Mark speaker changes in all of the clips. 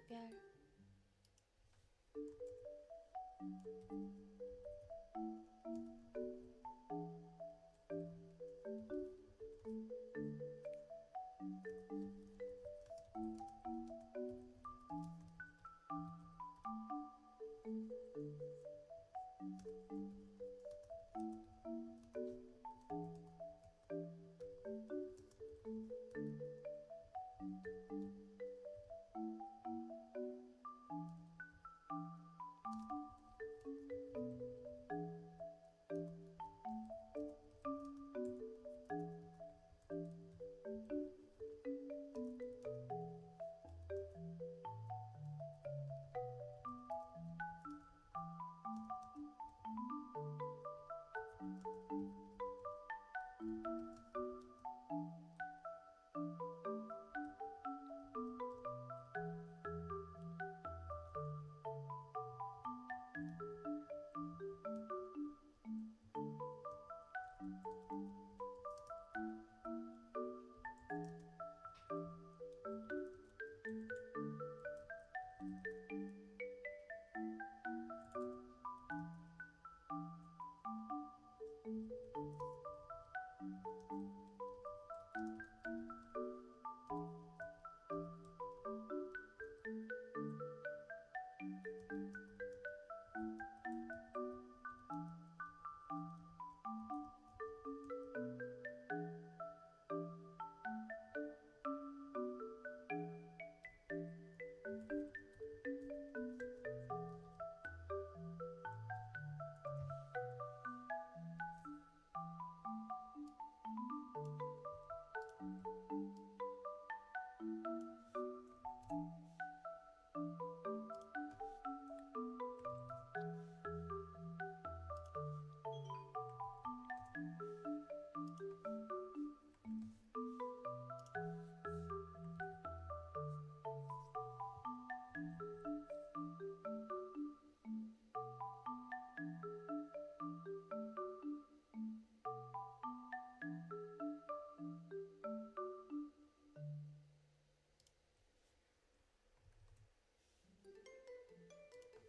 Speaker 1: प्यार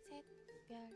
Speaker 1: 셋 प्यार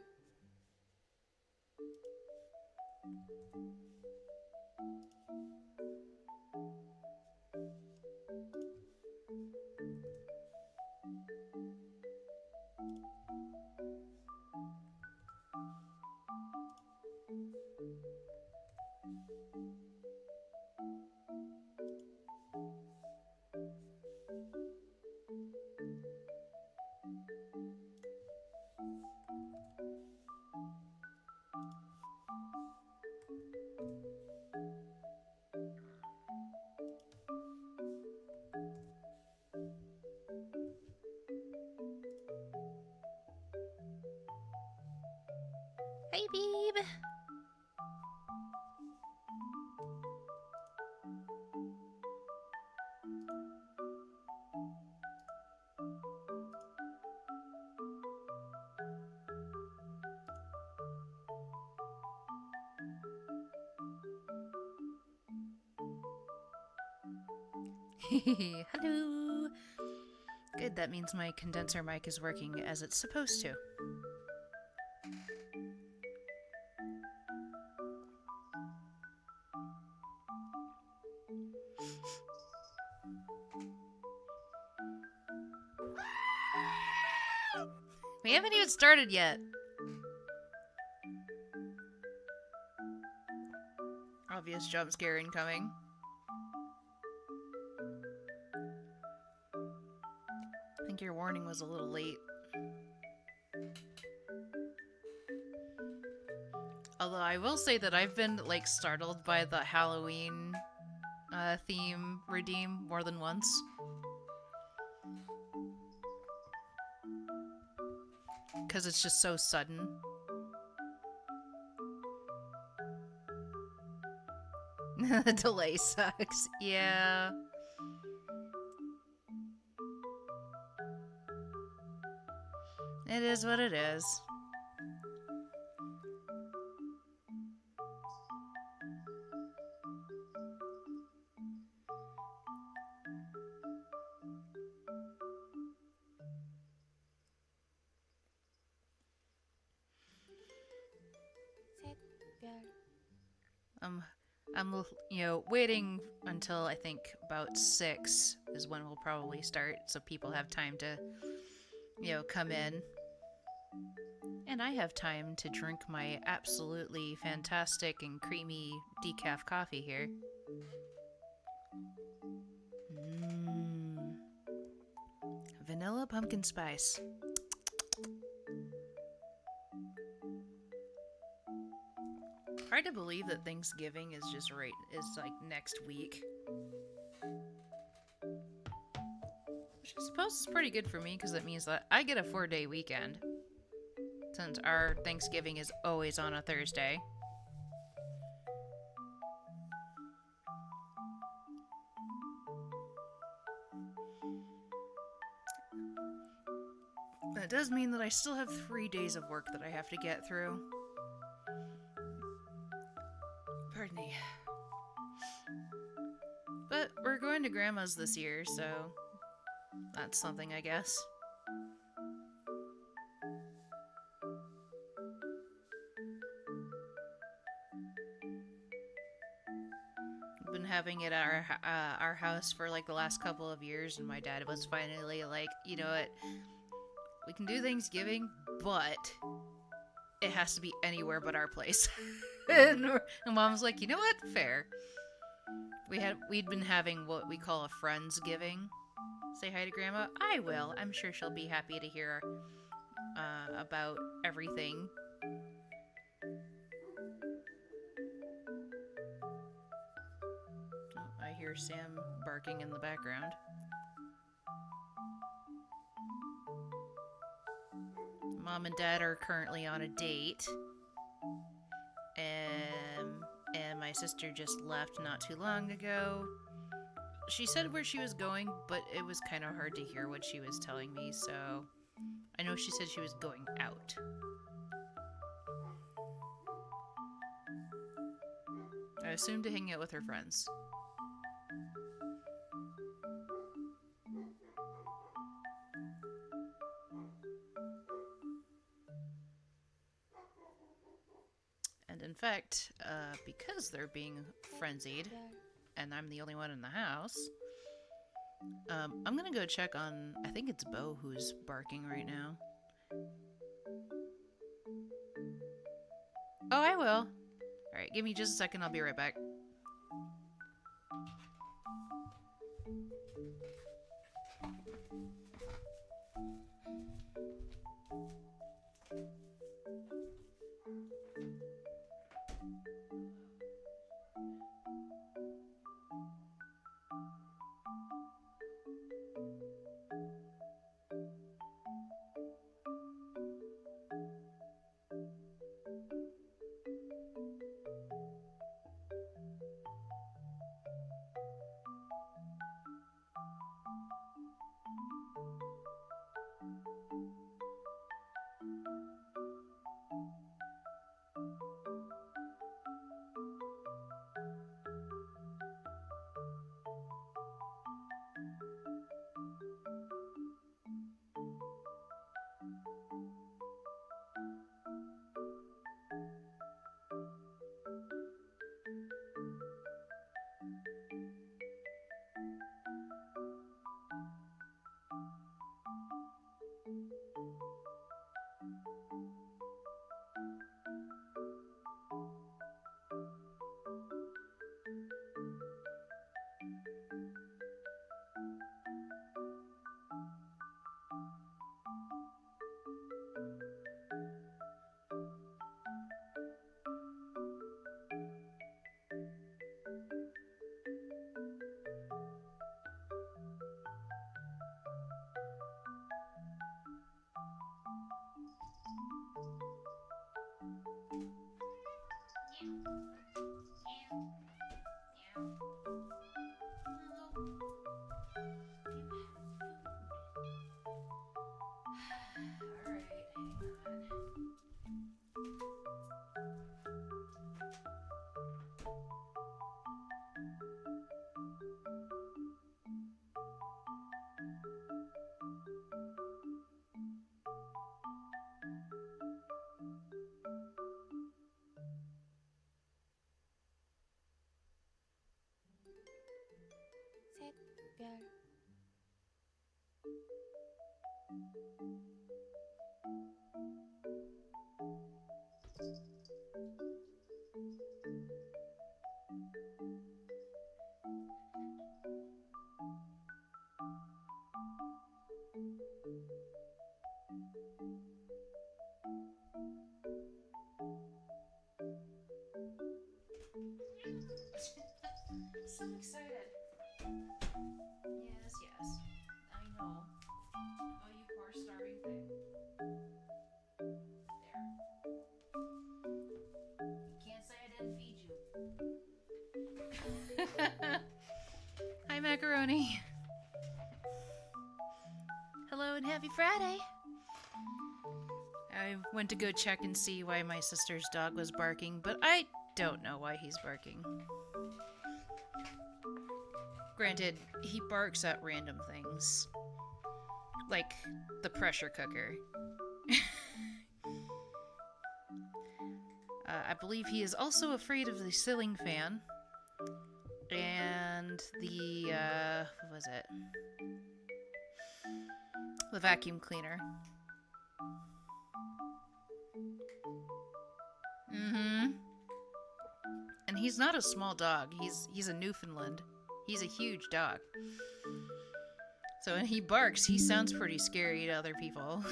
Speaker 1: Hey, babe. Hello. Good, that means my condenser mic is working as it's supposed to. We haven't even started yet. Obvious jump scare incoming. I think your warning was a little late. Although I will say that I've been like startled by the Halloween theme redeem more than once. Because it's just so sudden. The delay sucks. Yeah. It is what it is. waiting until I think about 6 is when we'll probably start, so people have time to, come in. And I have time to drink my absolutely fantastic and creamy decaf coffee here. Mmm. Vanilla pumpkin spice. Hard to believe that Thanksgiving is like next week. Which I suppose is pretty good for me because it means that I get a 4-day weekend. Since our Thanksgiving is always on a Thursday. That does mean that I still have 3 days of work that I have to get through. Pardon me. But we're going to Grandma's this year, so that's something, I guess. We've been having it at our house for like the last couple of years, and my dad was finally like, you know what, we can do Thanksgiving, but it has to be anywhere but our place. and Mom's like, you know what, fair. We'd been having what we call a Friendsgiving. Say hi to Grandma. I will. I'm sure she'll be happy to hear about everything. Oh, I hear Sam barking in the background. Mom and Dad are currently on a date. And my sister just left not too long ago. She said where she was going, but it was kind of hard to hear what she was telling me, so I know she said she was going out. I assume to hang out with her friends. And in fact, because they're being frenzied, and I'm the only one in the house, I'm gonna go check on, I think it's Bo who's barking right now. Oh, I will. Alright, give me just a second, I'll be right back.
Speaker 2: प्यार
Speaker 1: So excited. Yes, yes. I know. Oh, you poor starving thing. There. You can't say I didn't feed you. Hi, Macaroni. Hello and happy Friday. I went to go check and see why my sister's dog was barking, but I don't know why he's barking. Granted, he barks at random things. Like the pressure cooker. I believe he is also afraid of the ceiling fan. And the, what was it? The vacuum cleaner. Mm-hmm. And he's not a small dog. He's a Newfoundland. He's a huge dog. So when he barks, he sounds pretty scary to other people.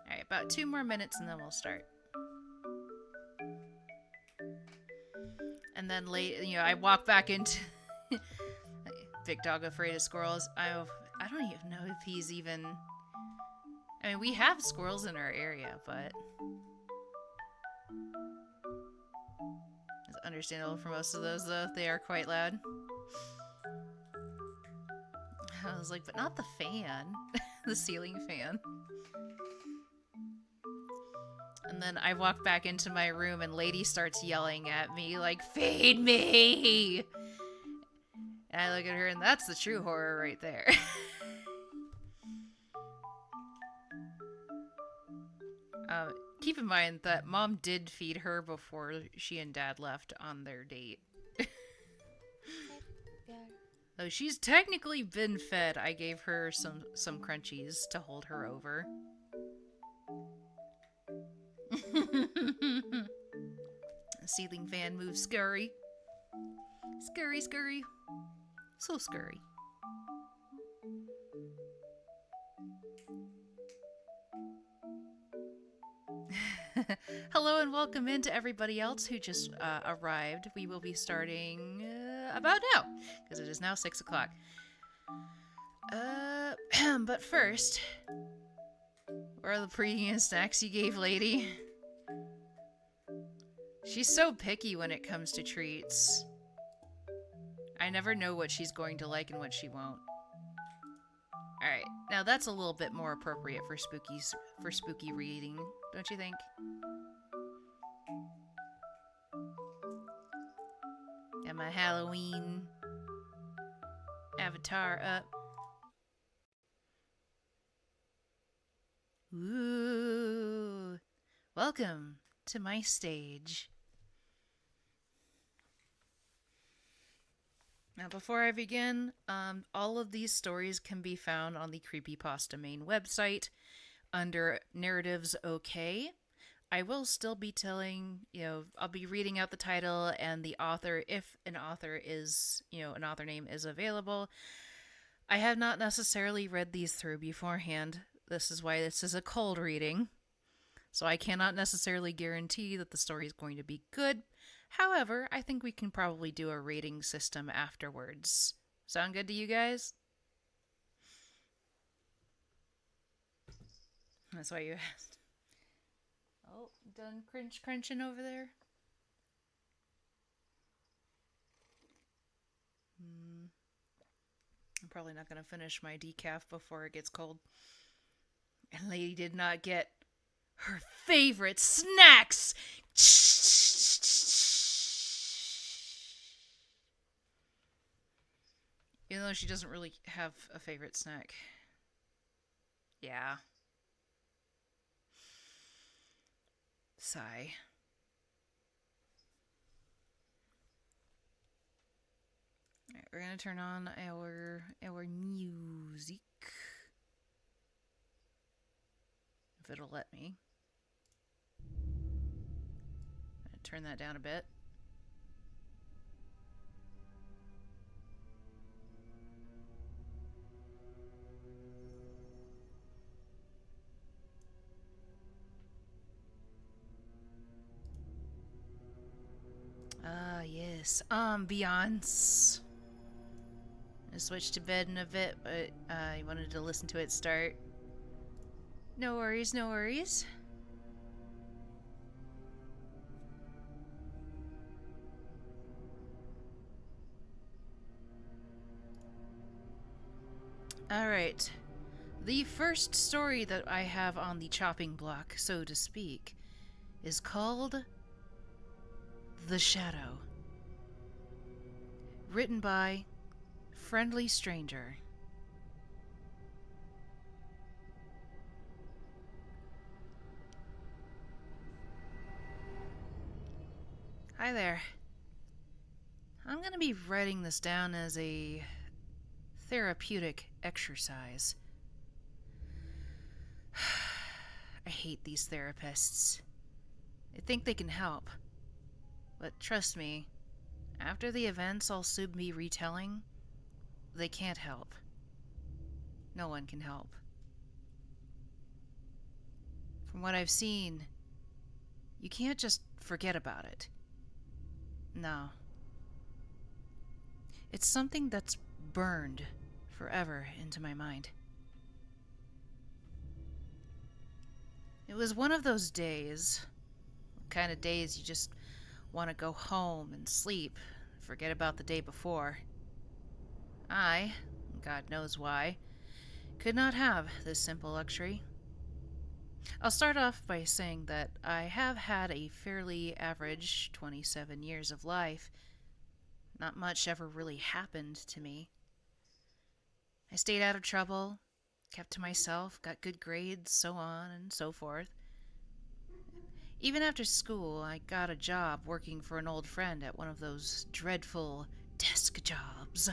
Speaker 1: Alright, about 2 more minutes and then we'll start. And then I walk back into big dog afraid of squirrels. I don't even know if he's even. I mean, we have squirrels in our area, but it's understandable for most of those, though. They are quite loud. I was like, but not the fan, the ceiling fan. And then I walk back into my room and Lady starts yelling at me, like, feed me! And I look at her and that's the true horror right there. Keep in mind that Mom did feed her before she and Dad left on their date. Though she's technically been fed, I gave her some crunchies to hold her over. The ceiling fan moves scurry. Scurry, scurry. So scurry. Hello and welcome in to everybody else who just arrived. We will be starting about now, because it is now 6 o'clock. But first, where are the pre snacks you gave Lady? She's so picky when it comes to treats. I never know what she's going to like and what she won't. Alright, now that's a little bit more appropriate for spooky reading, don't you think? Got my Halloween avatar up. Ooh, welcome to my stage. Now, before I begin, all of these stories can be found on the Creepypasta main website under Narratives OK. I will still be telling, I'll be reading out the title and the author if an author is, an author name is available. I have not necessarily read these through beforehand. This is why this is a cold reading. So I cannot necessarily guarantee that the story is going to be good. However, I think we can probably do a rating system afterwards. Sound good to you guys? That's why you asked. Oh, done crunching over there? I'm probably not going to finish my decaf before it gets cold. And Lady did not get her favorite snacks! Even though she doesn't really have a favorite snack. Yeah. Sigh. we're gonna turn on our music. If it'll let me. Turn that down a bit. Ah, yes. Ambiance. I switched to bed in a bit, but I wanted to listen to it start. No worries, no worries. Alright. The first story that I have on the chopping block, so to speak, is called The Shadow. Written by Friendly Stranger. Hi there. I'm gonna be writing this down as a therapeutic exercise. I hate these therapists. They think they can help. But trust me, after the events I'll soon be retelling, they can't help. No one can help. From what I've seen, you can't just forget about it. No. It's something that's burned forever into my mind. It was one of those days, the kind of days you just want to go home and sleep, forget about the day before. I, God knows why, could not have this simple luxury. I'll start off by saying that I have had a fairly average 27 years of life. Not much ever really happened to me. I stayed out of trouble, kept to myself, got good grades, so on and so forth. Even after school, I got a job working for an old friend at one of those dreadful desk jobs.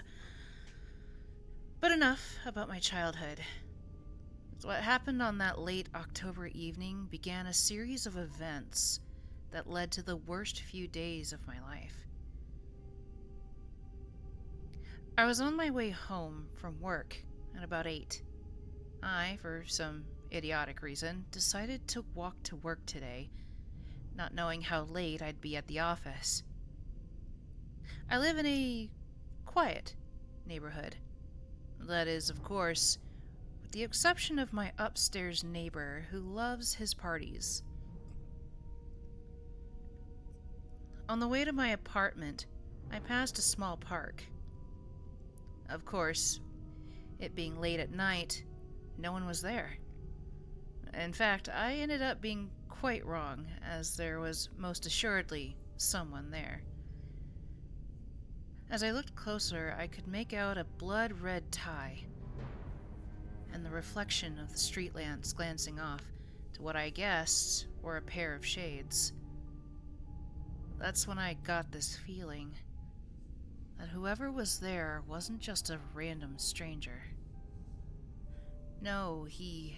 Speaker 1: But enough about my childhood. What happened on that late October evening began a series of events that led to the worst few days of my life. I was on my way home from work at about 8. I, for some idiotic reason, decided to walk to work today, not knowing how late I'd be at the office. I live in a quiet neighborhood. That is, of course, with the exception of my upstairs neighbor who loves his parties. On the way to my apartment, I passed a small park. Of course, it being late at night, no one was there. In fact, I ended up being quite wrong, as there was most assuredly someone there. As I looked closer, I could make out a blood-red tie, and the reflection of the street lamps glancing off to what I guessed were a pair of shades. That's when I got this feeling that whoever was there wasn't just a random stranger. No, he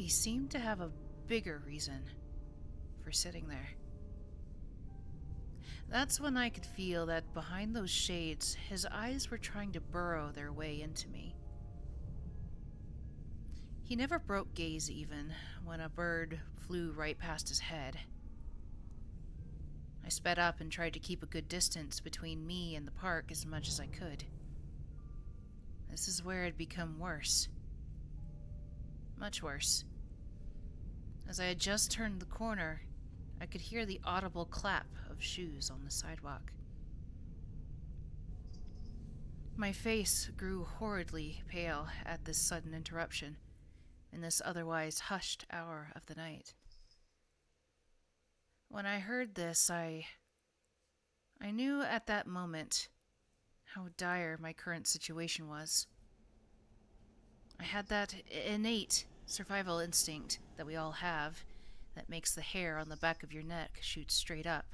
Speaker 1: seemed to have a bigger reason for sitting there. That's when I could feel that behind those shades, his eyes were trying to burrow their way into me. He never broke gaze even when a bird flew right past his head. I sped up and tried to keep a good distance between me and the park as much as I could. This is where it had become worse. Much worse. As I had just turned the corner, I could hear the audible clap of shoes on the sidewalk. My face grew horridly pale at this sudden interruption in this otherwise hushed hour of the night. When I heard this, I knew at that moment how dire my current situation was. I had that innate survival instinct that we all have that makes the hair on the back of your neck shoot straight up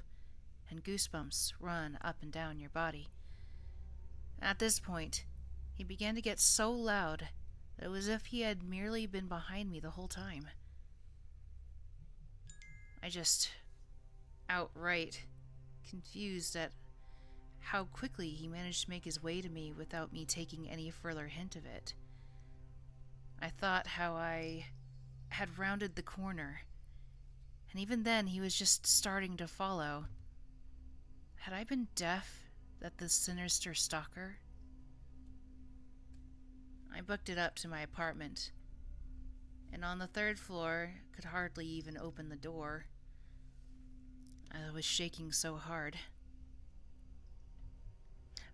Speaker 1: and goosebumps run up and down your body. At this point, he began to get so loud that it was as if he had merely been behind me the whole time. I just outright confused at how quickly he managed to make his way to me without me taking any further hint of it. I thought how I had rounded the corner, and even then he was just starting to follow. Had I been deaf that the sinister stalker? I booked it up to my apartment, and on the third floor could hardly even open the door. I was shaking so hard.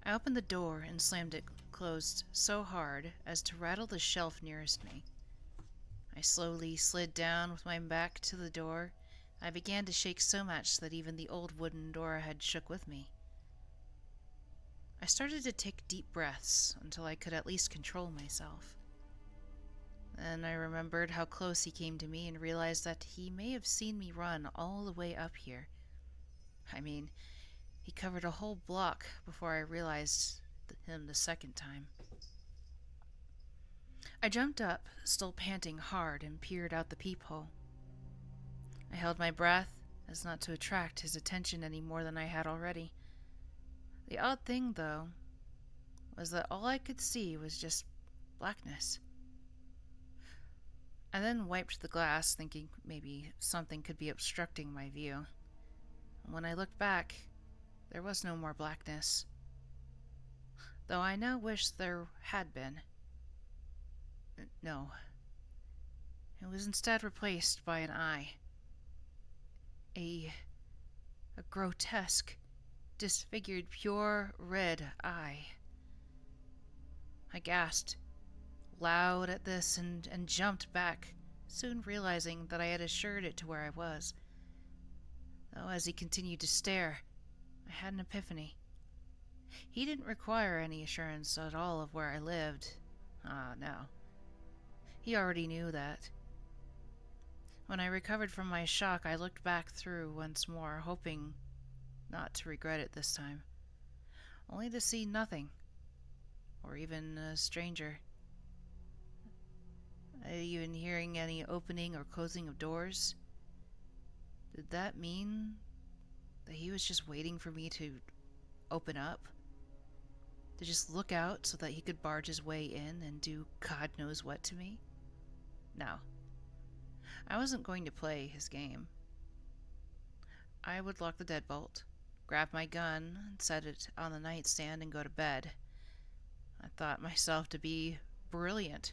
Speaker 1: I opened the door and slammed it closed so hard as to rattle the shelf nearest me. I slowly slid down with my back to the door. I began to shake so much that even the old wooden door had shook with me. I started to take deep breaths until I could at least control myself. Then I remembered how close he came to me and realized that he may have seen me run all the way up here. I mean, he covered a whole block before I realized him the second time. I jumped up, still panting hard, and peered out the peephole. I held my breath as not to attract his attention any more than I had already. The odd thing, though, was that all I could see was just blackness. I then wiped the glass, thinking maybe something could be obstructing my view. When I looked back, there was no more blackness, though I now wish there had been. No. It was instead replaced by an eye. A grotesque, disfigured, pure red eye. I gasped loud at this and jumped back, soon realizing that I had assured it to where I was. Though as he continued to stare, I had an epiphany. He didn't require any assurance at all of where I lived. No. He already knew that. When I recovered from my shock, I looked back through once more, hoping not to regret it this time, only to see nothing, or even a stranger. Even hearing any opening or closing of doors. Did that mean that he was just waiting for me to open up? To just look out so that he could barge his way in and do God knows what to me? No. I wasn't going to play his game. I would lock the deadbolt, grab my gun, and set it on the nightstand and go to bed. I thought myself to be brilliant.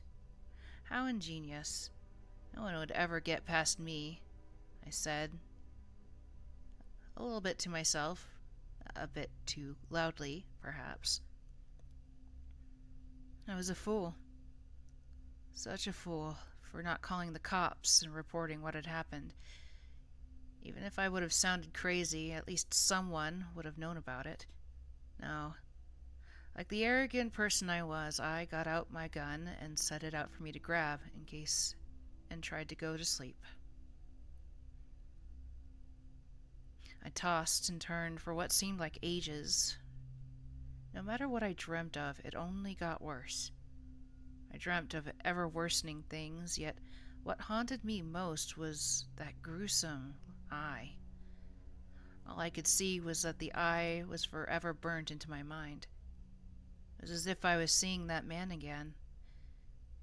Speaker 1: How ingenious. No one would ever get past me, I said, a little bit to myself, a bit too loudly, perhaps. I was a fool. Such a fool for not calling the cops and reporting what had happened. Even if I would have sounded crazy, at least someone would have known about it. No. Like the arrogant person I was, I got out my gun and set it out for me to grab in case and tried to go to sleep. I tossed and turned for what seemed like ages. No matter what I dreamt of, it only got worse. I dreamt of ever-worsening things, yet what haunted me most was that gruesome eye. All I could see was that the eye was forever burnt into my mind. It was as if I was seeing that man again.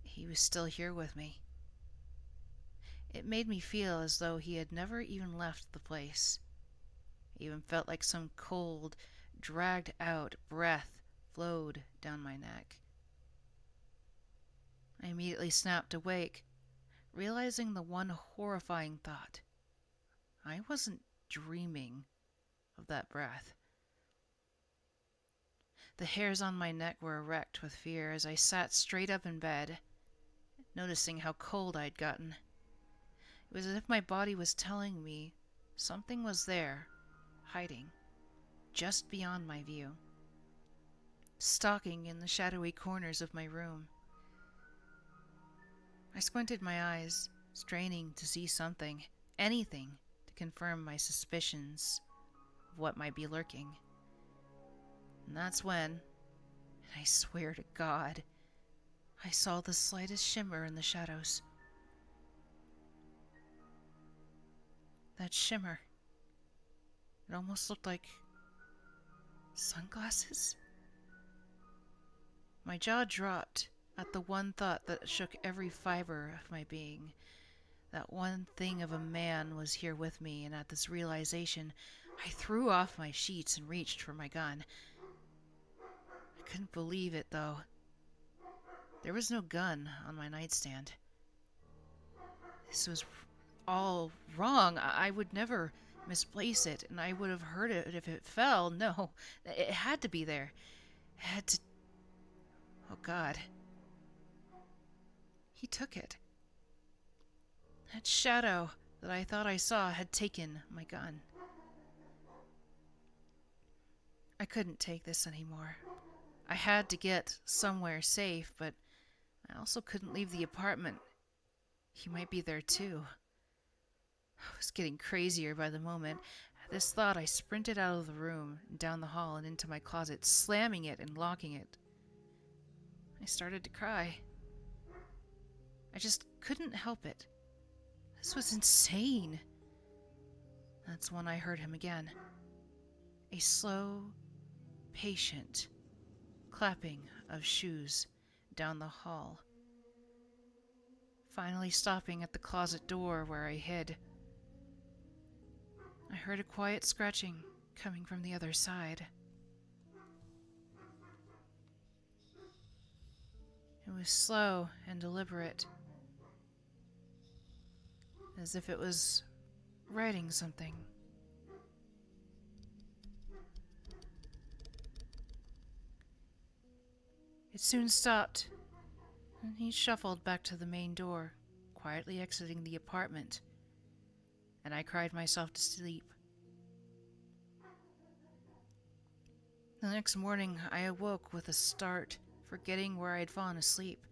Speaker 1: He was still here with me. It made me feel as though he had never even left the place. It even felt like some cold, dragged-out breath flowed down my neck. I immediately snapped awake, realizing the one horrifying thought. I wasn't dreaming of that breath. The hairs on my neck were erect with fear as I sat straight up in bed, noticing how cold I'd gotten. It was as if my body was telling me something was there, hiding, just beyond my view, stalking in the shadowy corners of my room. I squinted my eyes, straining to see something, anything, to confirm my suspicions of what might be lurking. And that's when, And I swear to God, I saw the slightest shimmer in the shadows. That shimmer, it almost looked like sunglasses. My jaw dropped at the one thought that shook every fiber of my being. That one thing of a man was here with me, and at this realization, I threw off my sheets and reached for my gun. I couldn't believe it, though. There was no gun on my nightstand. This was all wrong. I would never misplace it, and I would have heard it if it fell. No, it had to be there. It had to... Oh, God. He took it. That shadow that I thought I saw had taken my gun. I couldn't take this anymore. I had to get somewhere safe, but I also couldn't leave the apartment. He might be there too. I was getting crazier by the moment. At this thought, I sprinted out of the room, down the hall, and into my closet, slamming it and locking it. I started to cry. I just couldn't help it. This was insane. That's when I heard him again. A slow, patient clapping of shoes down the hall. Finally stopping at the closet door where I hid. I heard a quiet scratching coming from the other side. It was slow and deliberate, as if it was writing something. It soon stopped, and he shuffled back to the main door, quietly exiting the apartment, and I cried myself to sleep. The next morning, I awoke with a start, forgetting where I had fallen asleep.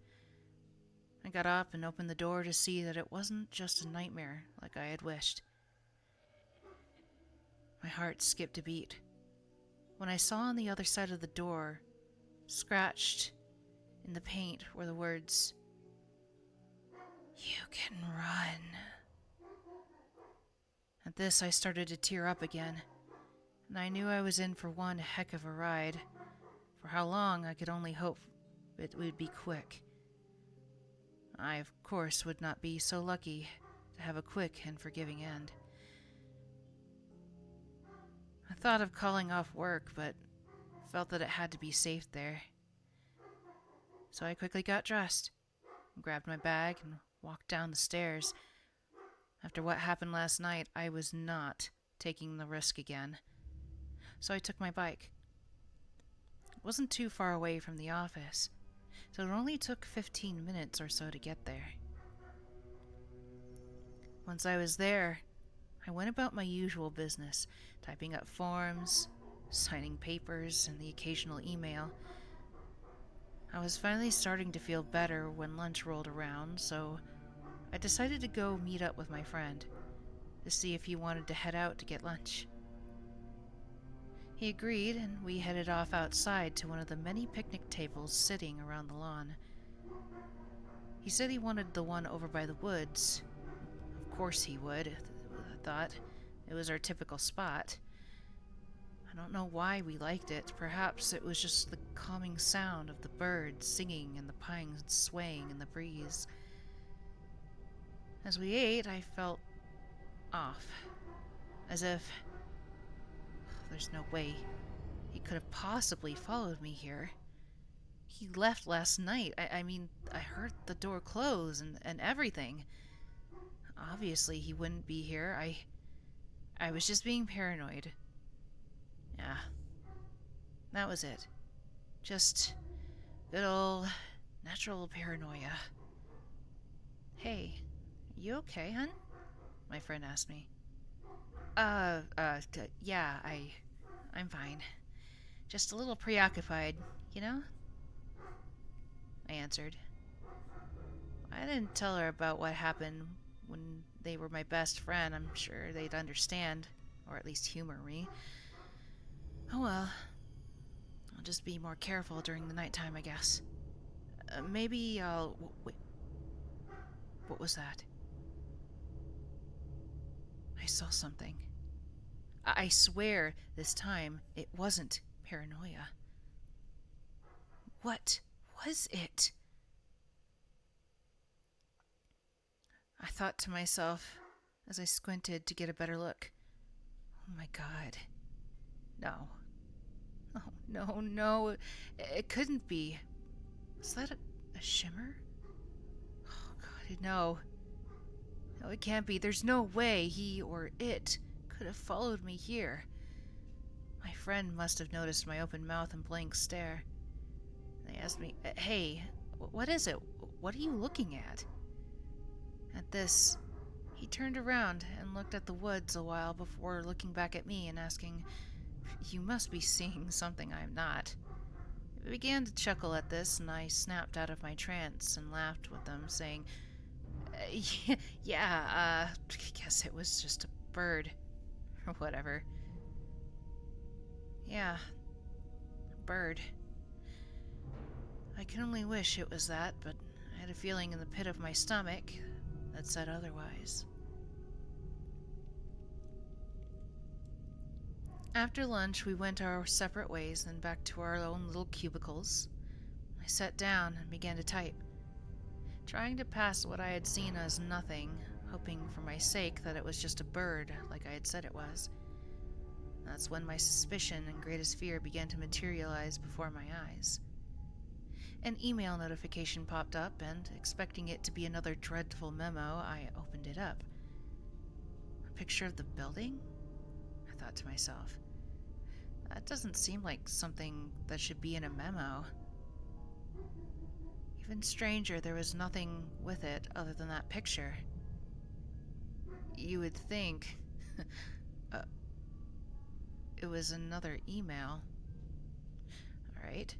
Speaker 1: I got up and opened the door to see that it wasn't just a nightmare like I had wished. My heart skipped a beat when I saw on the other side of the door, scratched in the paint, were the words, "You can run." At this, I started to tear up again, and I knew I was in for one heck of a ride. For how long, I could only hope it would be quick. I, of course, would not be so lucky to have a quick and forgiving end. I thought of calling off work, but felt that it had to be safe there. So I quickly got dressed, grabbed my bag, and walked down the stairs. After what happened last night, I was not taking the risk again. So I took my bike. It wasn't too far away from the office, so it only took 15 minutes or so to get there. Once I was there, I went about my usual business, typing up forms, signing papers, and the occasional email. I was finally starting to feel better when lunch rolled around, so I decided to go meet up with my friend to see if he wanted to head out to get lunch. He agreed, and we headed off outside to one of the many picnic tables sitting around the lawn. He said he wanted the one over by the woods. Of course he would, I thought. It was our typical spot. I don't know why we liked it. Perhaps it was just the calming sound of the birds singing and the pines swaying in the breeze. As we ate, I felt off, as if there's no way he could have possibly followed me here. He left last night. I mean, I heard the door close and everything. Obviously, he wouldn't be here. I was just being paranoid. Yeah, that was it. Just good old natural paranoia. Hey, you okay, hun? My friend asked me. Yeah, I'm fine. Just a little preoccupied, you know? I answered. I didn't tell her about what happened when they were my best friend. I'm sure they'd understand, or at least humor me. Oh well. I'll just be more careful during the nighttime, I guess. Maybe I'll... Wait, what was that? I saw something. I swear this time it wasn't paranoia. What was it? I thought to myself as I squinted to get a better look. Oh my god. No. Oh, no, no. It couldn't be. Was that a shimmer? Oh god, no. No, it can't be. There's no way he or it could have followed me here. My friend must have noticed my open mouth and blank stare. They asked me, "Hey, what is it? What are you looking at?" At this, he turned around and looked at the woods a while before looking back at me and asking, "You must be seeing something I'm not." I began to chuckle at this, and I snapped out of my trance and laughed with them, saying, "Yeah, guess it was just a bird." Or whatever. Yeah, a bird. I can only wish it was that, but I had a feeling in the pit of my stomach that said otherwise. After lunch, we went our separate ways and back to our own little cubicles. I sat down and began to type, trying to pass what I had seen as nothing, hoping for my sake that it was just a bird like I had said it was. That's when my suspicion and greatest fear began to materialize before my eyes. An email notification popped up, and, expecting it to be another dreadful memo, I opened it up. A picture of the building? I thought to myself. That doesn't seem like something that should be in a memo. Even stranger, there was nothing with it other than that picture. You would think it was another email. Alright.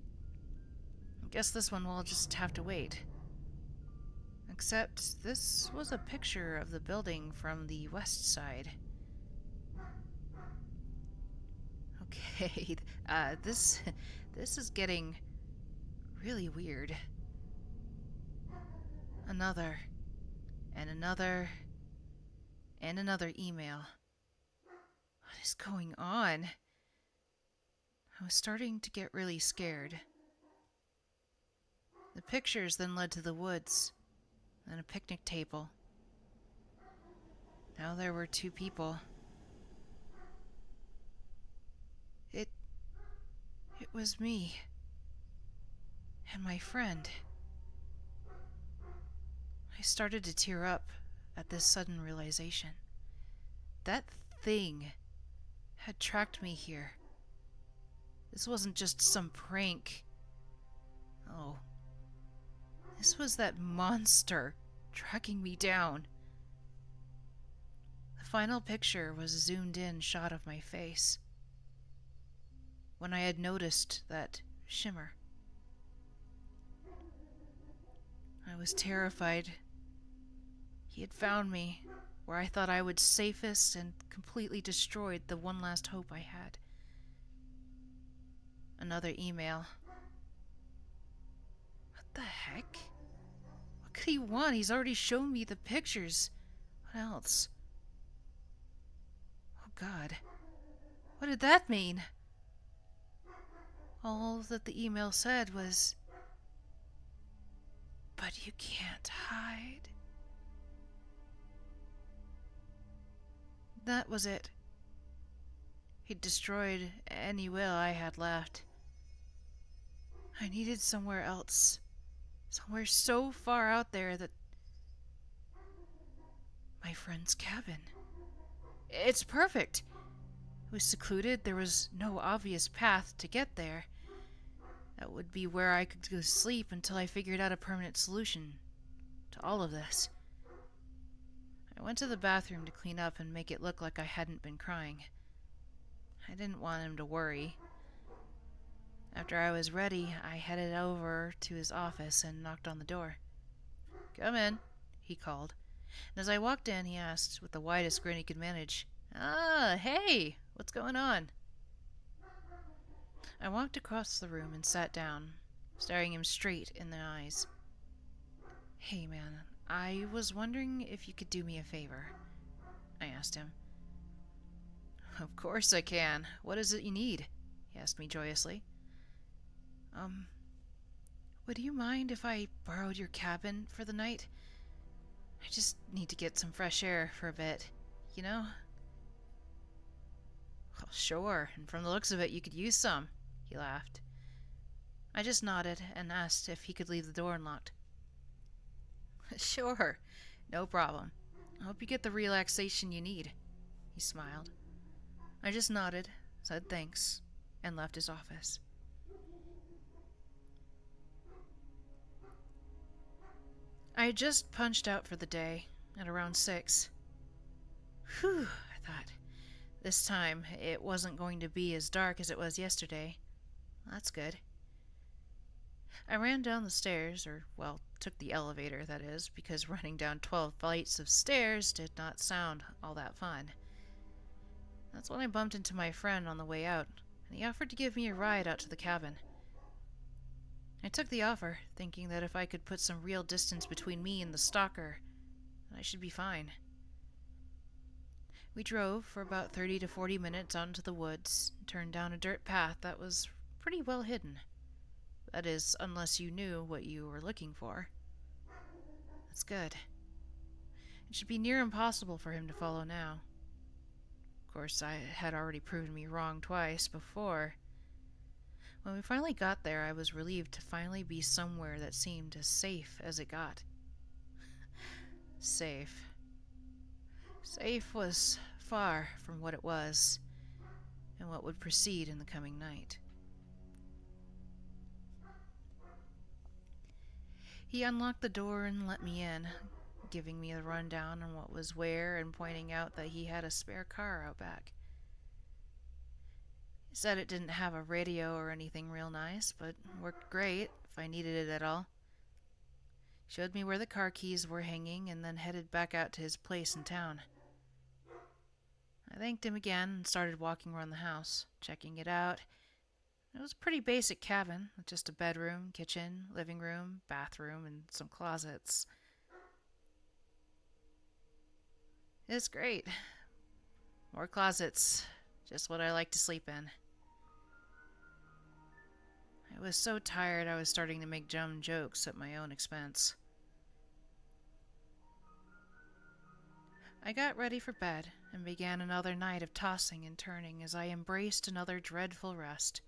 Speaker 1: I guess this one will just have to wait. Except this was a picture of the building from the west side. Okay, this is getting really weird. Another, and another, and another email. What is going on? I was starting to get really scared. The pictures then led to the woods, then a picnic table. Now there were two people. It was me. And my friend. I started to tear up at this sudden realization. That thing had tracked me here. This wasn't just some prank. Oh. This was that monster tracking me down. The final picture was a zoomed-in shot of my face. When I had noticed that shimmer. I was terrified. He had found me where I thought I would safest and completely destroyed the one last hope I had. Another email. What the heck? What could he want? He's already shown me the pictures. What else? Oh God. What did that mean? All that the email said was, "But you can't hide." That was it. He'd destroyed any will I had left. I needed somewhere else. Somewhere so far out there that... My friend's cabin. It's perfect. It was secluded. There was no obvious path to get there. That would be where I could go to sleep until I figured out a permanent solution to all of this. I went to the bathroom to clean up and make it look like I hadn't been crying. I didn't want him to worry. After I was ready, I headed over to his office and knocked on the door. "Come in," he called. And as I walked in, he asked, with the widest grin he could manage, "Ah, hey, what's going on?" I walked across the room and sat down, staring him straight in the eyes. "Hey, man, I was wondering if you could do me a favor," I asked him. "Of course I can. What is it you need?" he asked me joyously. Um, would you mind if I borrowed your cabin for the night? I just need to get some fresh air for a bit, you know?" "Well, sure, and from the looks of it, you could use some," he laughed. I just nodded and asked if he could leave the door unlocked. "Sure, no problem. I hope you get the relaxation you need," he smiled. I just nodded, said thanks, and left his office. I had just punched out for the day at around 6. Whew, I thought. This time it wasn't going to be as dark as it was yesterday. That's good. I ran down the stairs, or, well, took the elevator, that is, because running down 12 flights of stairs did not sound all that fun. That's when I bumped into my friend on the way out, and he offered to give me a ride out to the cabin. I took the offer, thinking that if I could put some real distance between me and the stalker, I should be fine. We drove for about 30 to 40 minutes out into the woods, and turned down a dirt path that was pretty well hidden. That is, unless you knew what you were looking for. That's good. It should be near impossible for him to follow now. Of course, I had already proven me wrong twice before. When we finally got there, I was relieved to finally be somewhere that seemed as safe as it got. Safe. Safe was far from what it was, and what would proceed in the coming night. He unlocked the door and let me in, giving me a rundown on what was where and pointing out that he had a spare car out back. He said it didn't have a radio or anything real nice, but worked great if I needed it at all. Showed me where the car keys were hanging and then headed back out to his place in town. I thanked him again and started walking around the house, checking it out. It was a pretty basic cabin, with just a bedroom, kitchen, living room, bathroom, and some closets. It's great. More closets, just what I like to sleep in. I was so tired I was starting to make dumb jokes at my own expense. I got ready for bed and began another night of tossing and turning as I embraced another dreadful rest.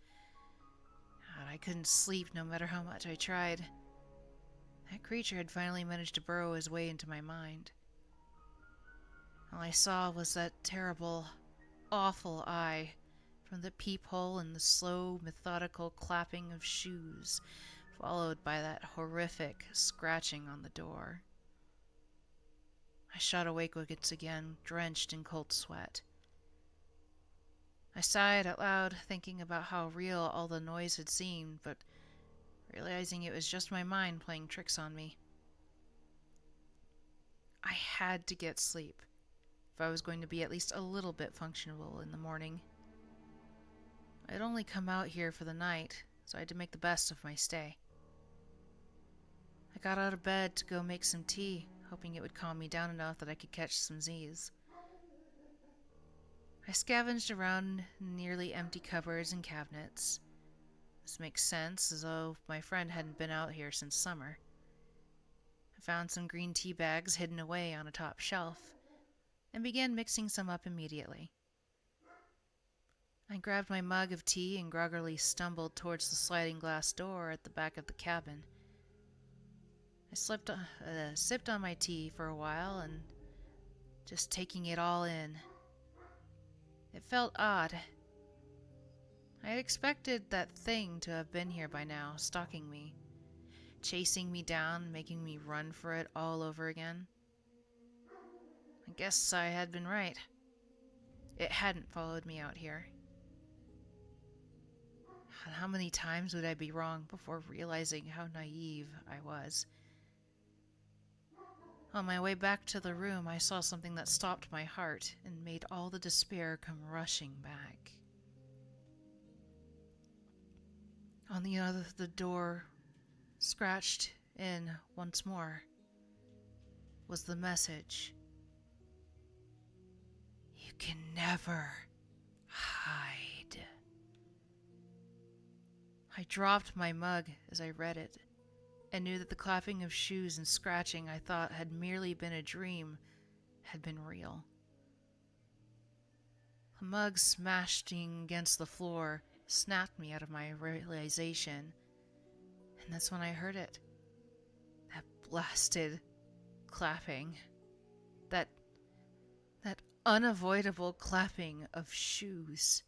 Speaker 1: God, I couldn't sleep no matter how much I tried. That creature had finally managed to burrow his way into my mind. All I saw was that terrible, awful eye from the peephole and the slow, methodical clapping of shoes, followed by that horrific scratching on the door. I shot awake once again, drenched in cold sweat. I sighed out loud, thinking about how real all the noise had seemed, but realizing it was just my mind playing tricks on me. I had to get sleep if I was going to be at least a little bit functional in the morning. I'd only come out here for the night, so I had to make the best of my stay. I got out of bed to go make some tea, hoping it would calm me down enough that I could catch some Z's. I scavenged around nearly empty cupboards and cabinets. This makes sense, as though my friend hadn't been out here since summer. I found some green tea bags hidden away on a top shelf, and began mixing some up immediately. I grabbed my mug of tea and groggily stumbled towards the sliding glass door at the back of the cabin. I sipped on my tea for a while and just taking it all in. It felt odd. I had expected that thing to have been here by now, stalking me, chasing me down, making me run for it all over again. I guess I had been right. It hadn't followed me out here. How many times would I be wrong before realizing how naive I was? On my way back to the room, I saw something that stopped my heart and made all the despair come rushing back. On the other, the door, scratched in once more, was the message: "You can never hide." I dropped my mug as I read it, and knew that the clapping of shoes and scratching I thought had merely been a dream had been real. The mug smashing against the floor snapped me out of my realization, and that's when I heard it. That blasted clapping. That unavoidable clapping of shoes.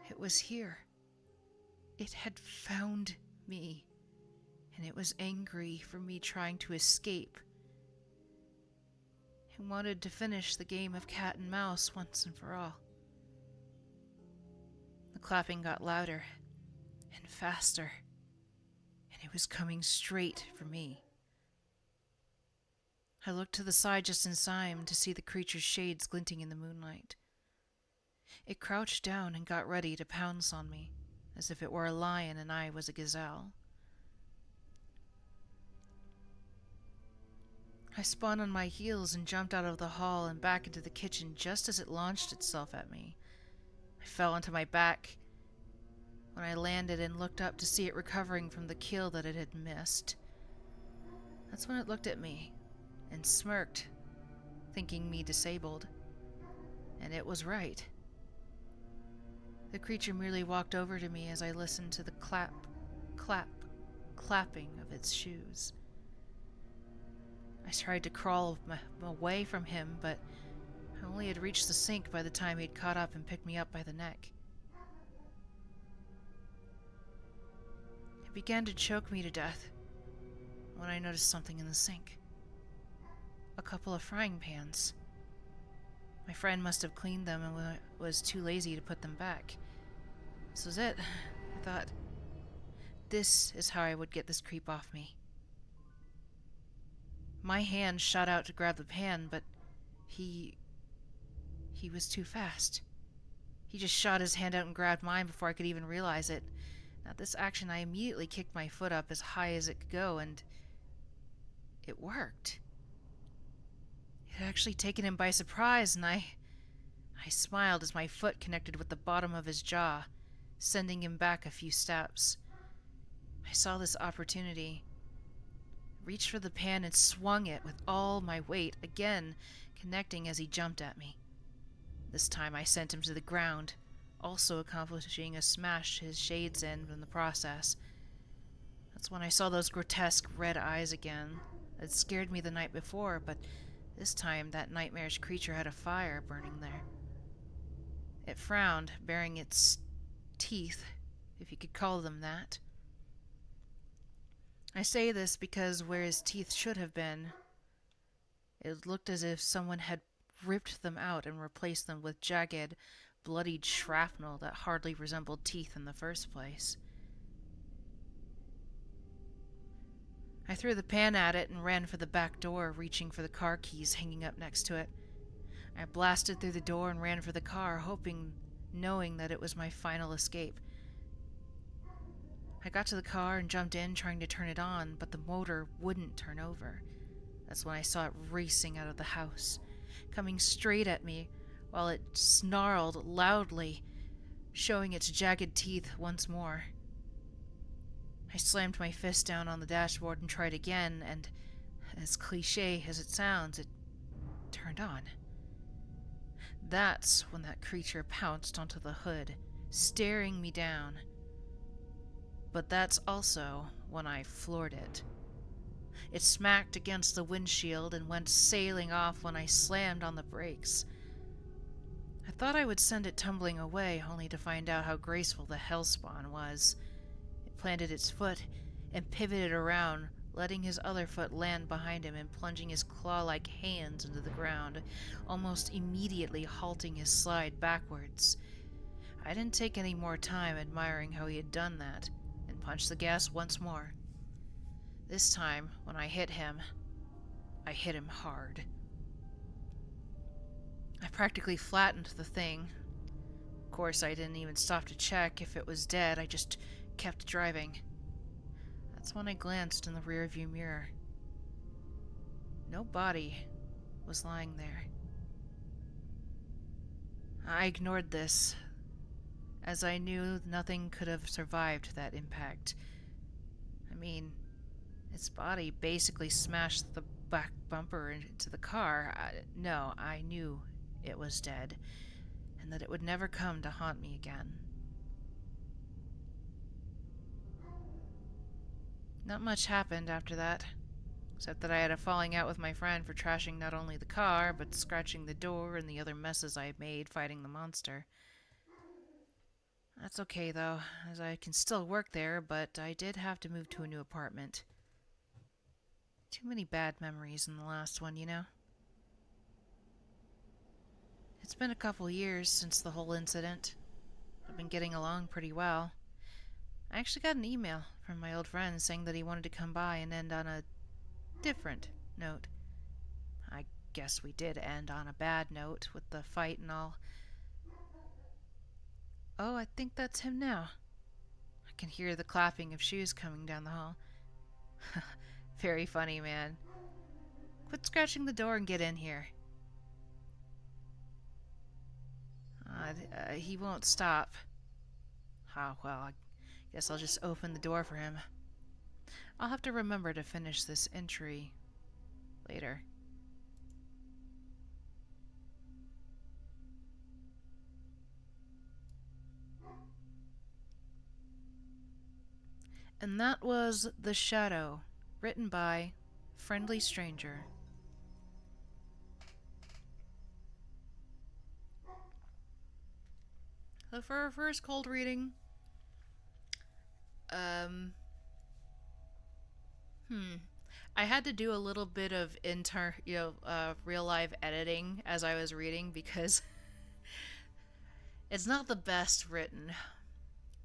Speaker 1: It was here. It had found me, and it was angry for me trying to escape. It wanted to finish the game of cat and mouse once and for all. The clapping got louder and faster, and it was coming straight for me. I looked to the side just in time to see the creature's shades glinting in the moonlight. It crouched down and got ready to pounce on me, as if it were a lion and I was a gazelle. I spun on my heels and jumped out of the hall and back into the kitchen just as it launched itself at me. I fell onto my back when I landed and looked up to see it recovering from the kill that it had missed. That's when it looked at me and smirked, thinking me disabled. And it was right. The creature merely walked over to me as I listened to the clap, clap, clapping of its shoes. I tried to crawl away from him, but I only had reached the sink by the time he'd caught up and picked me up by the neck. It began to choke me to death when I noticed something in the sink. A couple of frying pans. My friend must have cleaned them and was too lazy to put them back. This was it, I thought. This is how I would get this creep off me. My hand shot out to grab the pan, but he was too fast. He just shot his hand out and grabbed mine before I could even realize it. At this action, I immediately kicked my foot up as high as it could go, and it worked. It had actually taken him by surprise, and I smiled as my foot connected with the bottom of his jaw, sending him back a few steps. I saw this opportunity, reached for the pan and swung it with all my weight, again connecting as he jumped at me. This time I sent him to the ground, also accomplishing a smash to his shades in the process. That's when I saw those grotesque red eyes again. It scared me the night before, but this time that nightmarish creature had a fire burning there. It frowned, baring its teeth, if you could call them that. I say this because where his teeth should have been, it looked as if someone had ripped them out and replaced them with jagged, bloodied shrapnel that hardly resembled teeth in the first place. I threw the pan at it and ran for the back door, reaching for the car keys hanging up next to it. I blasted through the door and ran for the car, knowing that it was my final escape. I got to the car and jumped in, trying to turn it on, but the motor wouldn't turn over. That's when I saw it racing out of the house, coming straight at me while it snarled loudly, showing its jagged teeth once more. I slammed my fist down on the dashboard and tried again, and as cliché as it sounds, it turned on. That's when that creature pounced onto the hood, staring me down. But that's also when I floored it. It smacked against the windshield and went sailing off when I slammed on the brakes. I thought I would send it tumbling away, only to find out how graceful the hellspawn was. It planted its foot and pivoted around, letting his other foot land behind him and plunging his claw-like hands into the ground, almost immediately halting his slide backwards. I didn't take any more time admiring how he had done that, and punched the gas once more. This time, when I hit him hard. I practically flattened the thing, Of course, I didn't even stop to check if it was dead, I just kept driving. That's when I glanced in the rearview mirror. No body was lying there. I ignored this, as I knew nothing could have survived that impact. I mean, its body basically smashed the back bumper into the car. No, I knew it was dead, and that it would never come to haunt me again. Not much happened after that, except that I had a falling out with my friend for trashing not only the car, but scratching the door and the other messes I had made fighting the monster. That's okay though, as I can still work there, but I did have to move to a new apartment. Too many bad memories in the last one, you know? It's been a couple years since the whole incident. I've been getting along pretty well. I actually got an email from my old friend saying that he wanted to come by and end on a different note. I guess we did end on a bad note with the fight and all. Oh, I think that's him now. I can hear the clapping of shoes coming down the hall. Very funny, man. Quit scratching the door and get in here. He won't stop. Oh, well, I guess I'll just open the door for him. I'll have to remember to finish this entry later. And that was The Shadow, written by Friendly Stranger. So for our first cold reading, I had to do a little bit of real life editing as I was reading because it's not the best written,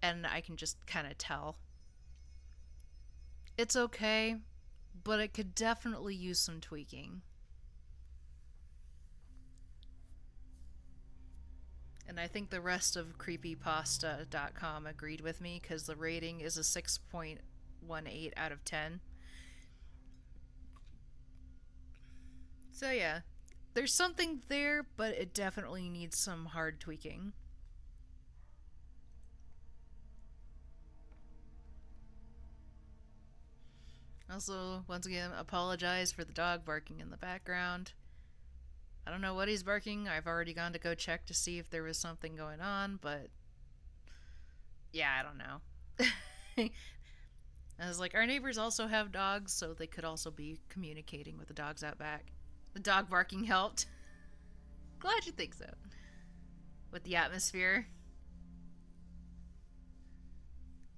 Speaker 1: and I can just kind of tell. It's okay, but it could definitely use some tweaking. And I think the rest of creepypasta.com agreed with me because the rating is a 6.18 out of 10. So yeah, there's something there, but it definitely needs some hard tweaking. Also, once again, apologize for the dog barking in the background. I don't know what he's barking. I've already gone to go check to see if there was something going on, but yeah, I don't know. I was like, our neighbors also have dogs, so they could also be communicating with the dogs out back. The dog barking helped. Glad you think so. With the atmosphere.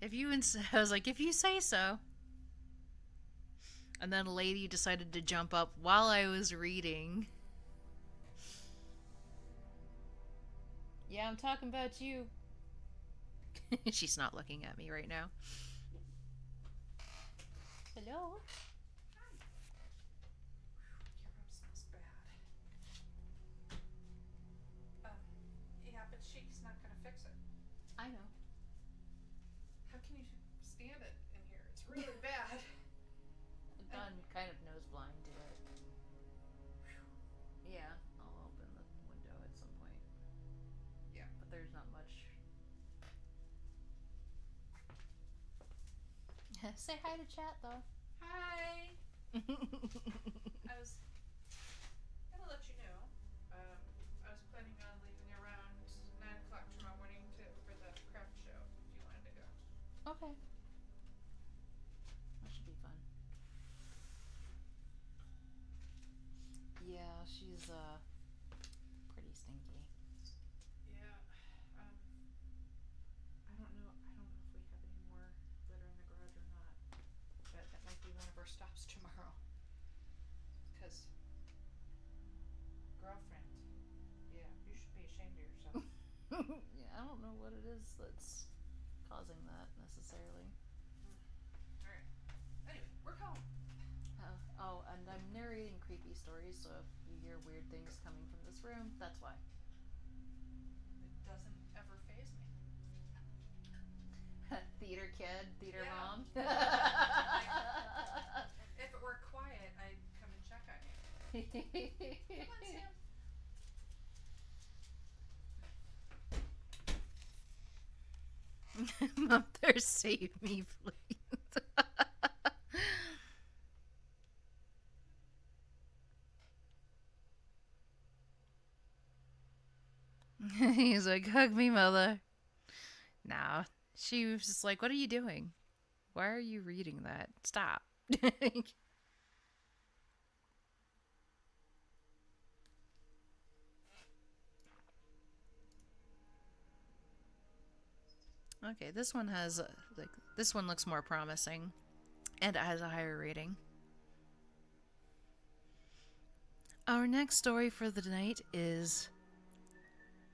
Speaker 1: I was like, if you say so. And then a lady decided to jump up while I was reading. Yeah, I'm talking about you. She's not looking at me right now. Hello?
Speaker 2: Your room smells bad. Yeah, but she's not gonna fix it.
Speaker 1: I know.
Speaker 2: How can you stand it in here? It's really bad.
Speaker 1: I've gone kind of nose blind to it. Yeah, I'll open the window at some point.
Speaker 2: Yeah.
Speaker 1: But there's not much. Say hi to chat, though.
Speaker 2: Hi. I was gonna let you know. I was planning on leaving around 9 o'clock tomorrow morning for the craft show. If you wanted to go.
Speaker 1: Okay. That should be fun. Yeah, she's pretty stinky.
Speaker 2: Yeah. I don't know. I don't know if we have any more litter in the garage or not. But that might be one of our stops tomorrow. Cause girlfriend. Yeah, you should be ashamed of yourself.
Speaker 1: Yeah, I don't know what it is that's causing that necessarily.
Speaker 2: Alright. Anyway, we're home.
Speaker 1: Oh, and I'm narrating creepy stories, so if you hear weird things coming from this room, that's why.
Speaker 2: It doesn't ever
Speaker 1: Theater kid, theater
Speaker 2: Yeah.
Speaker 1: mom.
Speaker 2: If it were quiet, I'd come and check on you. Come on, Sam.
Speaker 1: Mother, save me, please. He's like, hug me, mother. Nah. She was just like, what are you doing? Why are you reading that? Stop. Okay, this one has, this one looks more promising. And it has a higher rating. Our next story for the night is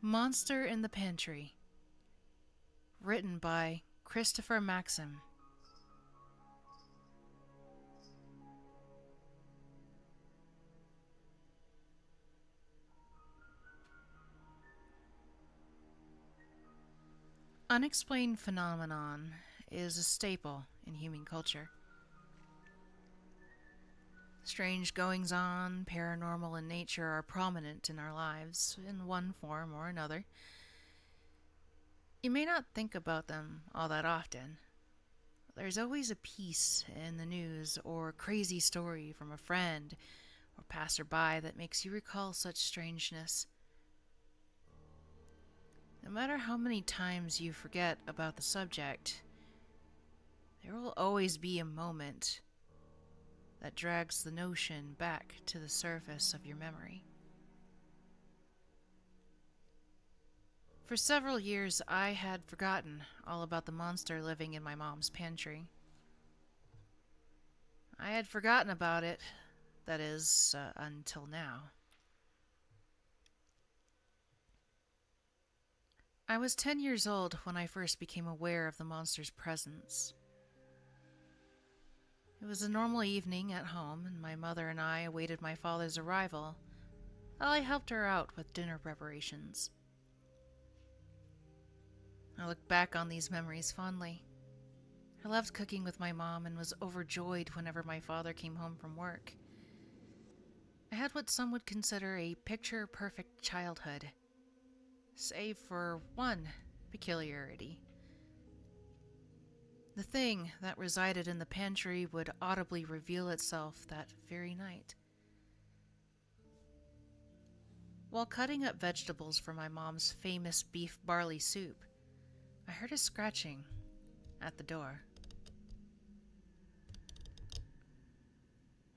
Speaker 1: Monster in the Pantry, written by Christopher Maxim. Unexplained phenomenon is a staple in human culture. Strange goings-on, paranormal in nature, are prominent in our lives in one form or another. You may not think about them all that often. There's always a piece in the news or a crazy story from a friend or passerby that makes you recall such strangeness. No matter how many times you forget about the subject, there will always be a moment that drags the notion back to the surface of your memory. For several years, I had forgotten all about the monster living in my mom's pantry. I had forgotten about it, that is, until now. I was 10 years old when I first became aware of the monster's presence. It was a normal evening at home, and my mother and I awaited my father's arrival while I helped her out with dinner preparations. I look back on these memories fondly. I loved cooking with my mom and was overjoyed whenever my father came home from work. I had what some would consider a picture-perfect childhood, save for one peculiarity. The thing that resided in the pantry would audibly reveal itself that very night. While cutting up vegetables for my mom's famous beef barley soup, I heard a scratching at the door.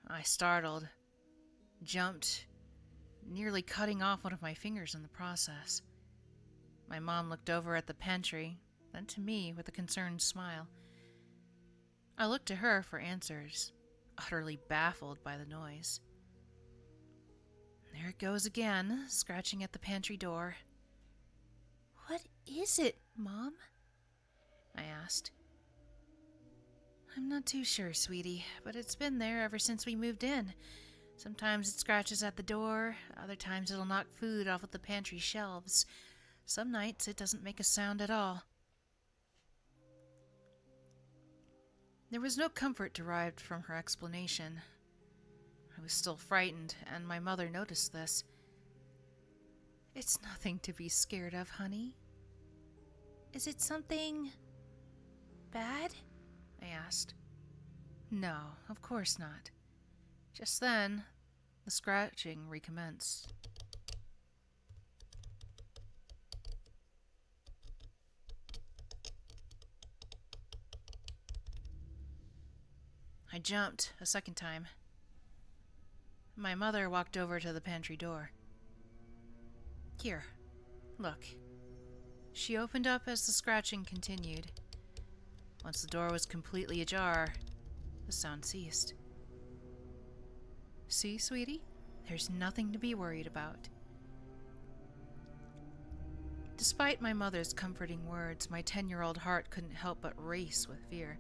Speaker 1: I startled, jumped, nearly cutting off one of my fingers in the process. My mom looked over at the pantry, then to me with a concerned smile. I looked to her for answers, utterly baffled by the noise. There it goes again, scratching at the pantry door. "What is it, Mom?" I asked. "I'm not too sure, sweetie, but it's been there ever since we moved in. Sometimes it scratches at the door, other times it'll knock food off of the pantry shelves. Some nights it doesn't make a sound at all." There was no comfort derived from her explanation. I was still frightened, and my mother noticed this. "It's nothing to be scared of, honey." "Is it something bad?" I asked. "No, of course not." Just then, the scratching recommenced. I jumped a second time. My mother walked over to the pantry door. "Here, look." She opened up as the scratching continued. Once the door was completely ajar, the sound ceased. "See, sweetie? There's nothing to be worried about." Despite my mother's comforting words, my 10-year-old heart couldn't help but race with fear.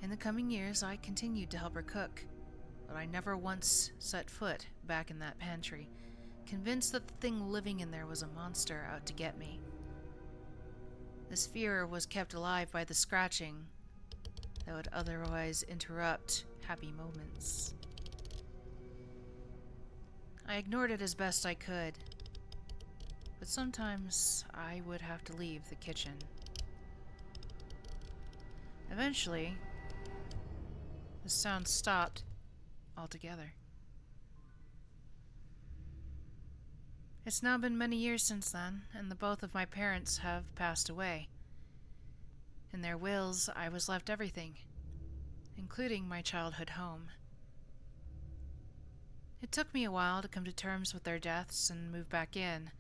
Speaker 1: In the coming years, I continued to help her cook, but I never once set foot back in that pantry, convinced that the thing living in there was a monster out to get me. This fear was kept alive by the scratching that would otherwise interrupt happy moments. I ignored it as best I could, but sometimes I would have to leave the kitchen. Eventually, the sound stopped altogether. It's now been many years since then, and the both of my parents have passed away. In their wills, I was left everything, including my childhood home. It took me a while to come to terms with their deaths and move back in,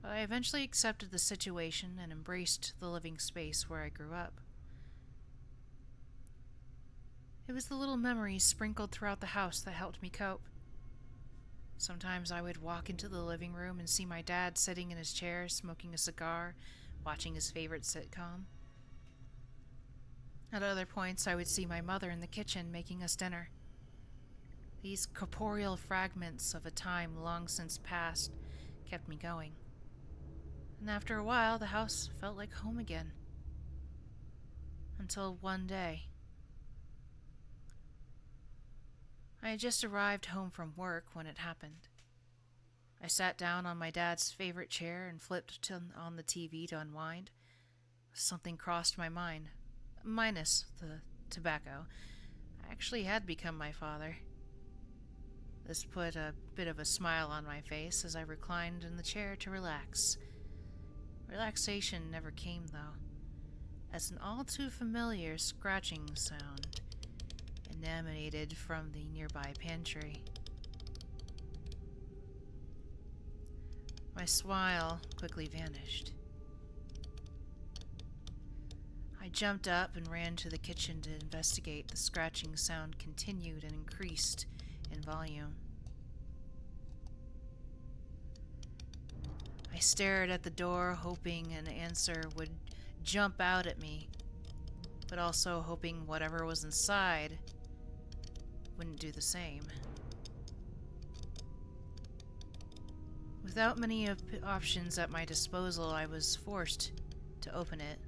Speaker 1: but I eventually accepted the situation and embraced the living space where I grew up. It was the little memories sprinkled throughout the house that helped me cope. Sometimes I would walk into the living room and see my dad sitting in his chair, smoking a cigar, watching his favorite sitcom. At other points, I would see my mother in the kitchen making us dinner. These corporeal fragments of a time long since past kept me going. And after a while, the house felt like home again. Until one day. I had just arrived home from work when it happened. I sat down on my dad's favorite chair and flipped on the TV to unwind. Something crossed my mind, minus the tobacco. I actually had become my father. This put a bit of a smile on my face as I reclined in the chair to relax. Relaxation never came, though, as an all too familiar scratching sound emanated from the nearby pantry. My smile quickly vanished. I jumped up and ran to the kitchen to investigate. The scratching sound continued and increased in volume. I stared at the door, hoping an answer would jump out at me, but also hoping whatever was inside wouldn't do the same. Without many options at my disposal, I was forced to open it.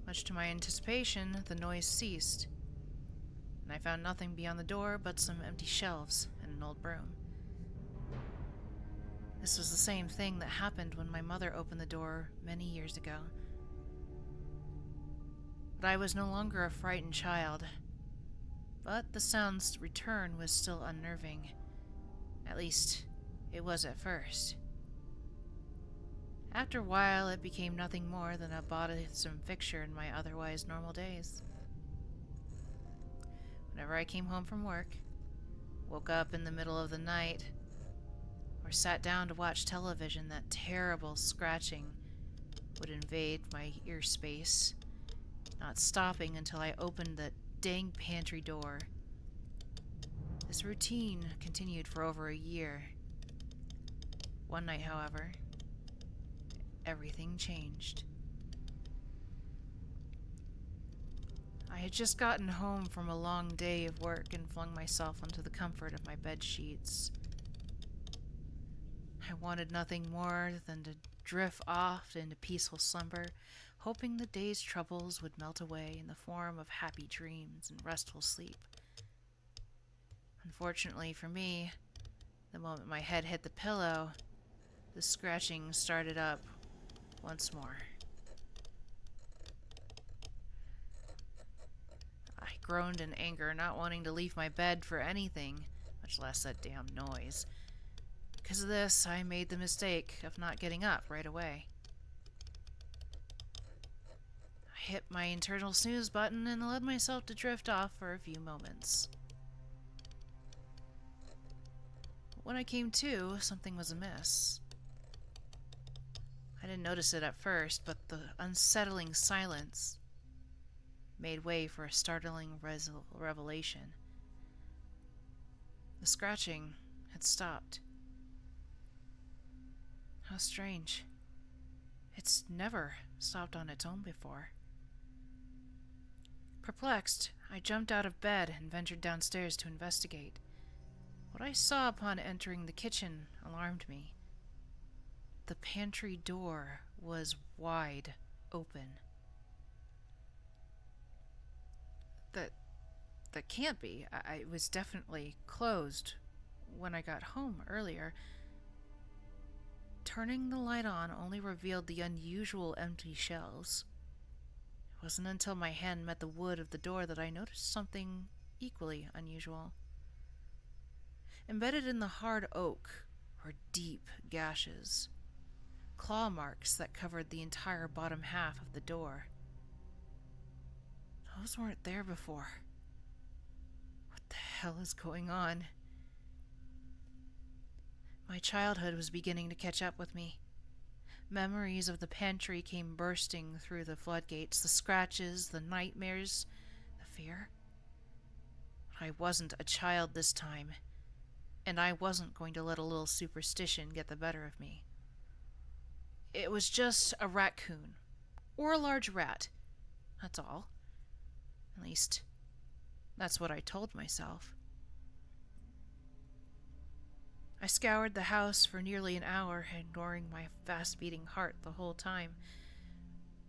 Speaker 1: Much to my anticipation, the noise ceased, and I found nothing beyond the door but some empty shelves and an old broom. This was the same thing that happened when my mother opened the door many years ago. But I was no longer a frightened child. But the sound's return was still unnerving. At least, it was at first. After a while, it became nothing more than a bothersome fixture in my otherwise normal days. Whenever I came home from work, woke up in the middle of the night, or sat down to watch television, that terrible scratching would invade my ear space, not stopping until I opened the dang pantry door. This routine continued for over a year. One night, however, everything changed. I had just gotten home from a long day of work and flung myself into the comfort of my bed sheets. I wanted nothing more than to drift off into peaceful slumber, hoping the day's troubles would melt away in the form of happy dreams and restful sleep. Unfortunately for me, the moment my head hit the pillow, the scratching started up once more. I groaned in anger, not wanting to leave my bed for anything, much less that damn noise. Because of this, I made the mistake of not getting up right away. I hit my internal snooze button and allowed myself to drift off for a few moments. When I came to, something was amiss. I didn't notice it at first, but the unsettling silence made way for a startling revelation. The scratching had stopped. How strange. It's never stopped on its own before. Perplexed, I jumped out of bed and ventured downstairs to investigate. What I saw upon entering the kitchen alarmed me. the pantry door was wide open. That can't be. It was definitely closed when I got home earlier. Turning the light on only revealed the unusual empty shelves. It wasn't until my hand met the wood of the door that I noticed something equally unusual. Embedded in the hard oak were deep gashes, claw marks that covered the entire bottom half of the door. Those weren't there before. What the hell is going on? My childhood was beginning to catch up with me. Memories of the pantry came bursting through the floodgates, the scratches, the nightmares, the fear. I wasn't a child this time, and I wasn't going to let a little superstition get the better of me. It was just a raccoon, or a large rat, that's all. At least, that's what I told myself. I scoured the house for nearly an hour, ignoring my fast-beating heart the whole time.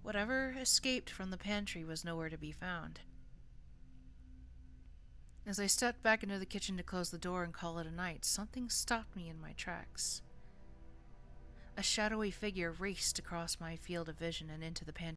Speaker 1: Whatever escaped from the pantry was nowhere to be found. As I stepped back into the kitchen to close the door and call it a night, something stopped me in my tracks. A shadowy figure raced across my field of vision and into the pantry.